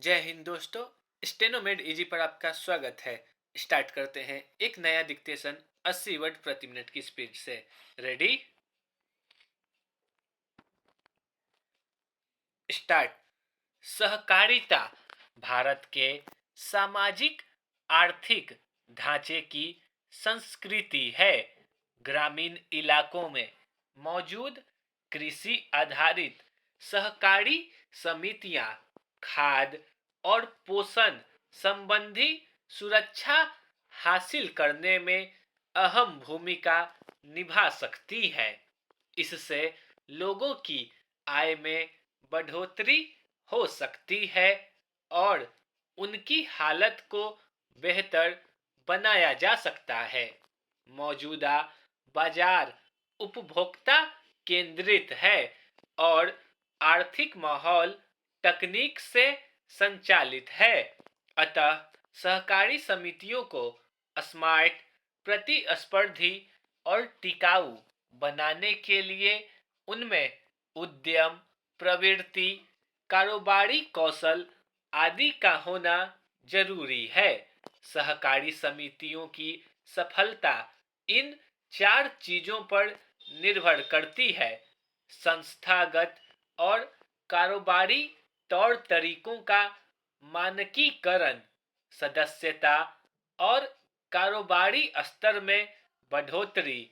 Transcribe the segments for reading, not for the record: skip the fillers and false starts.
जय हिंद दोस्तों। स्टेनोमेड इजी पर आपका स्वागत है। स्टार्ट करते हैं एक नया डिक्टेशन 80 वर्ड प्रति मिनट की स्पीड से। Ready, start. सहकारिता भारत के सामाजिक आर्थिक ढांचे की संस्कृति है। ग्रामीण इलाकों में मौजूद कृषि आधारित सहकारी समितियां खाद्य और पोषण संबंधी सुरक्षा हासिल करने में अहम भूमिका निभा सकती है। इससे लोगों की आय में बढ़ोतरी हो सकती है और उनकी हालत को बेहतर बनाया जा सकता है। मौजूदा बाजार उपभोक्ता केंद्रित है और आर्थिक माहौल तकनीक से संचालित है। अतः सहकारी समितियों को स्मार्ट, प्रतिस्पर्धी और टिकाऊ बनाने के लिए उनमें उद्यम, प्रवृत्ति, कारोबारी कौशल आदि का होना जरूरी है। सहकारी समितियों की सफलता इन चार चीजों पर निर्भर करती है: संस्थागत और कारोबारी तौर तरीकों का मानकीकरण, सदस्यता और कारोबारी स्तर में बढ़ोतरी,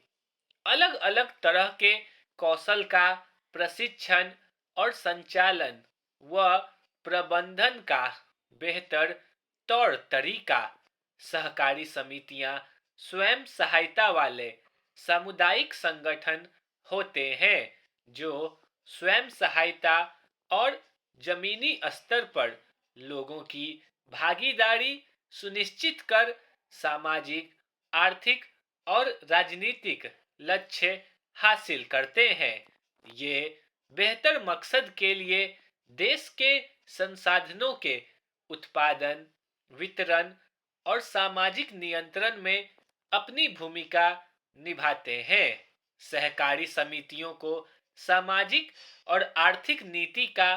अलग अलग तरह के कौशल का प्रशिक्षण और संचालन व प्रबंधन का बेहतर तौर तरीका। सहकारी समितियां स्वयं सहायता वाले सामुदायिक संगठन होते हैं जो स्वयं सहायता और जमीनी स्तर पर लोगों की भागीदारी सुनिश्चित कर सामाजिक, आर्थिक और राजनीतिक लक्ष्य हासिल करते हैं। ये बेहतर मकसद के लिए देश के संसाधनों के उत्पादन, वितरण और सामाजिक नियंत्रण में अपनी भूमिका निभाते हैं। सहकारी समितियों को सामाजिक और आर्थिक नीति का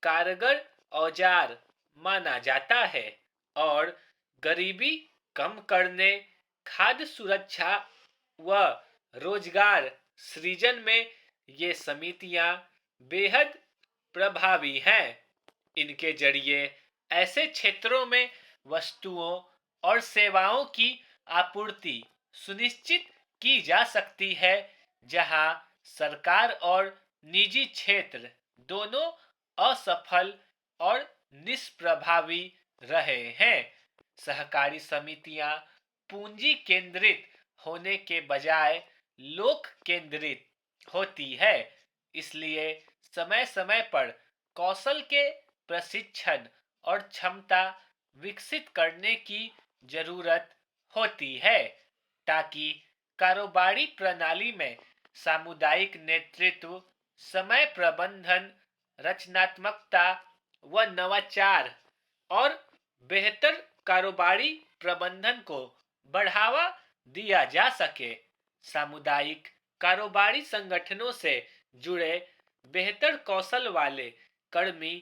कारगर औजार माना जाता है और गरीबी कम करने, खाद्य सुरक्षा व रोजगार सृजन में ये समितियां बेहद प्रभावी हैं। इनके जरिए ऐसे क्षेत्रों में वस्तुओं और सेवाओं की आपूर्ति सुनिश्चित की जा सकती है जहां सरकार और निजी क्षेत्र दोनों असफल और निष्प्रभावी रहे हैं। सहकारी समितियां पूंजी केंद्रित होने के बजाय लोक केंद्रित होती है, इसलिए समय समय पर कौशल के प्रशिक्षण और क्षमता विकसित करने की जरूरत होती है ताकि कारोबारी प्रणाली में सामुदायिक नेतृत्व, समय प्रबंधन, रचनात्मकता व नवाचार और बेहतर कारोबारी प्रबंधन को बढ़ावा दिया जा सके। सामुदायिक कारोबारी संगठनों से जुड़े बेहतर कौशल वाले कर्मी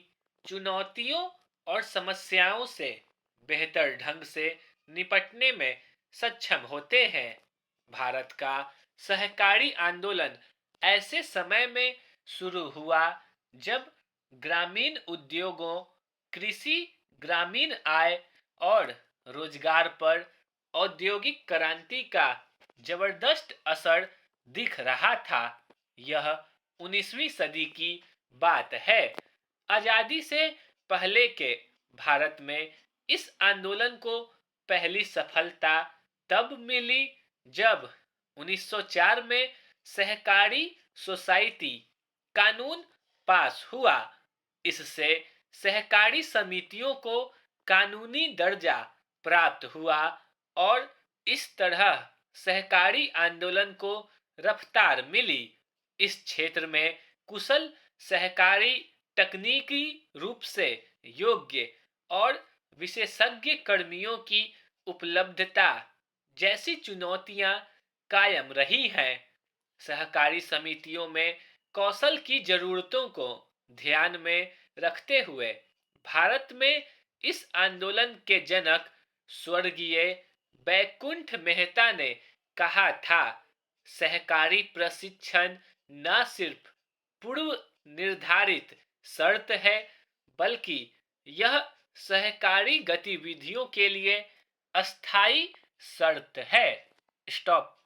चुनौतियों और समस्याओं से बेहतर ढंग से निपटने में सक्षम होते हैं। भारत का सहकारी आंदोलन ऐसे समय में शुरू हुआ जब ग्रामीण उद्योगों, कृषि, ग्रामीण आय और रोजगार पर औद्योगिक क्रांति का जबरदस्त असर दिख रहा था। यह 19वीं सदी की बात है। आजादी से पहले के भारत में इस आंदोलन को पहली सफलता तब मिली जब 1904 में सहकारी सोसाइटी कानून पास हुआ। इससे सहकारी समितियों को कानूनी दर्जा प्राप्त हुआ और इस तरह सहकारी आंदोलन को रफ्तार मिली। इस क्षेत्र में कुशल सहकारी, तकनीकी रूप से योग्य और विशेषज्ञ कर्मियों की उपलब्धता जैसी चुनौतियां कायम रही हैं। सहकारी समितियों में कौशल की जरूरतों को ध्यान में रखते हुए भारत में इस आंदोलन के जनक स्वर्गीय बैकुंठ मेहता ने कहा था, सहकारी प्रशिक्षण न सिर्फ पूर्व निर्धारित शर्त है, बल्कि यह सहकारी गतिविधियों के लिए अस्थायी शर्त है। स्टॉप।